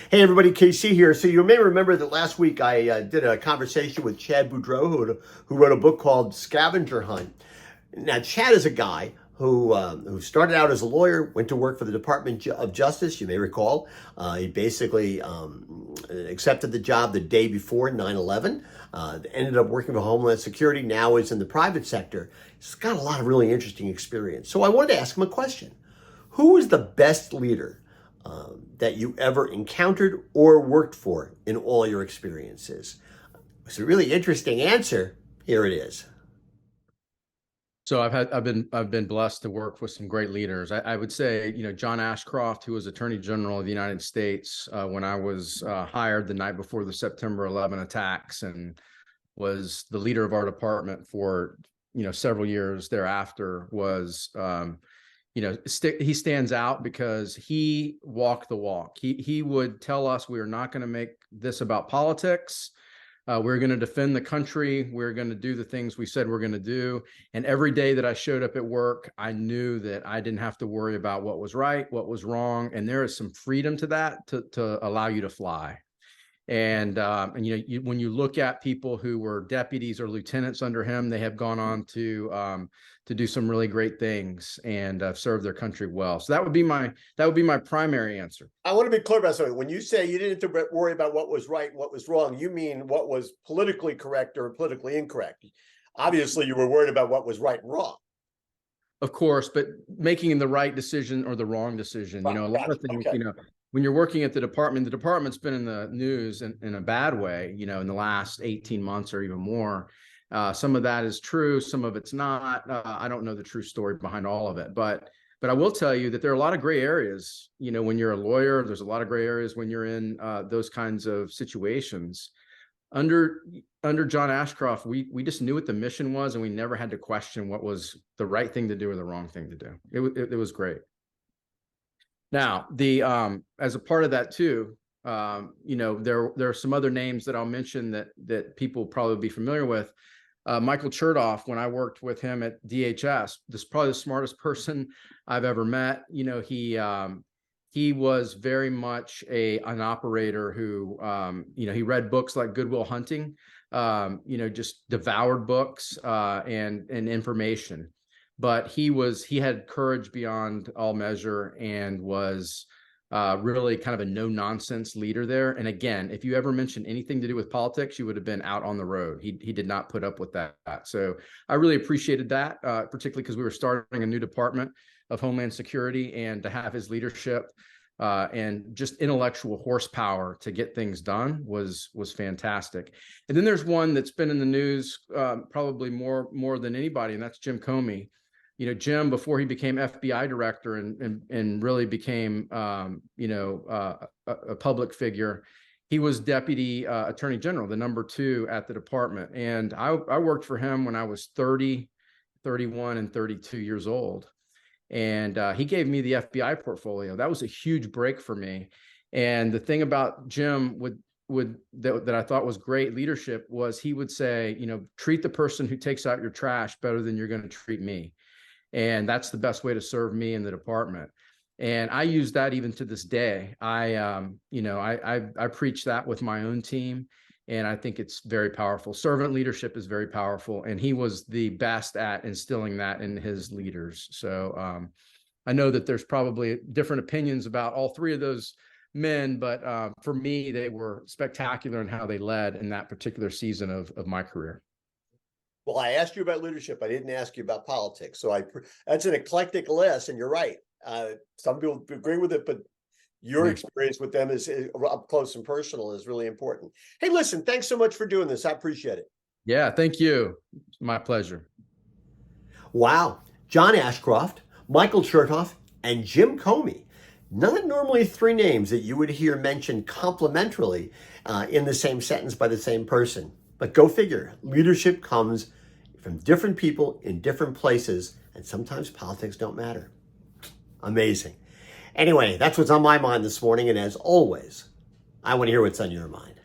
Hey everybody, KC here. So you may remember that last week I did a conversation with Chad Boudreaux, who wrote a book called Scavenger Hunt. Now, Chad is a guy who started out as a lawyer, went to work for the Department of Justice. You may recall, he basically accepted the job the day before 9/11. Ended up working for Homeland Security. Now is in the private sector. He's got a lot of really interesting experience. So I wanted to ask him a question: who is the best leader that you ever encountered or worked for in all your experiences? It's a really interesting answer. Here it is. So I've been blessed to work with some great leaders. I would say, John Ashcroft, who was Attorney General of the United States when I was hired the night before the September 11 attacks, and was the leader of our department for several years thereafter, was he stands out because he walked the walk. He would tell us, we are not going to make this about politics. We're going to defend the country. We're going to do the things we said we're going to do. And every day that I showed up at work, I knew that I didn't have to worry about what was right, what was wrong. And there is some freedom to that, to allow you to fly. And when you look at people who were deputies or lieutenants under him, they have gone on to do some really great things and serve their country well. So that would be my primary answer. I want to be clear about something. When you say you didn't have to worry about what was right and what was wrong, you mean what was politically correct or politically incorrect. Obviously, you were worried about what was right and wrong. Of course, but making the right decision or the wrong decision, a lot of things, okay. When you're working at the department's been in the news in a bad way, in the last 18 months or even more. Some of that is true, some of it's not. I don't know the true story behind all of it, but I will tell you that there are a lot of gray areas. When you're a lawyer, there's a lot of gray areas when you're in those kinds of situations. Under John Ashcroft, we just knew what the mission was, and we never had to question what was the right thing to do or the wrong thing to do. It was great. Now, as a part of that too, there are some other names that I'll mention that people probably be familiar with. Michael Chertoff, when I worked with him at DHS, this is probably the smartest person I've ever met. He was very much an operator who, he read books like Good Will Hunting, just devoured books and information. But he had courage beyond all measure and was really kind of a no-nonsense leader there. And again, if you ever mentioned anything to do with politics, you would have been out on the road. He did not put up with that. So I really appreciated that, particularly because we were starting a new department of Homeland Security, and to have his leadership and just intellectual horsepower to get things done was fantastic. And then there's one that's been in the news probably more than anybody, and that's Jim Comey. Jim, before he became FBI director and really became, a public figure, he was deputy attorney general, the number 2 at the department. And I worked for him when I was 30, 31, and 32 years old. And he gave me the FBI portfolio. That was a huge break for me. And the thing about Jim that I thought was great leadership was he would say, treat the person who takes out your trash better than you're going to treat me. And that's the best way to serve me in the department. And I use that even to this day. I preach that with my own team, and I think it's very powerful. Servant leadership is very powerful, and he was the best at instilling that in his leaders. So I know that there's probably different opinions about all 3 of those men, but for me, they were spectacular in how they led in that particular season of my career. Well, I asked you about leadership. I didn't ask you about politics. So that's an eclectic list, and you're right. Some people agree with it, but your experience with them is up close and personal is really important. Hey, listen, thanks so much for doing this. I appreciate it. Yeah, thank you. My pleasure. Wow. John Ashcroft, Michael Chertoff, and Jim Comey. Not normally 3 names that you would hear mentioned complimentarily in the same sentence by the same person. But go figure, leadership comes from different people in different places, and sometimes politics don't matter. Amazing. Anyway, that's what's on my mind this morning, and as always, I want to hear what's on your mind.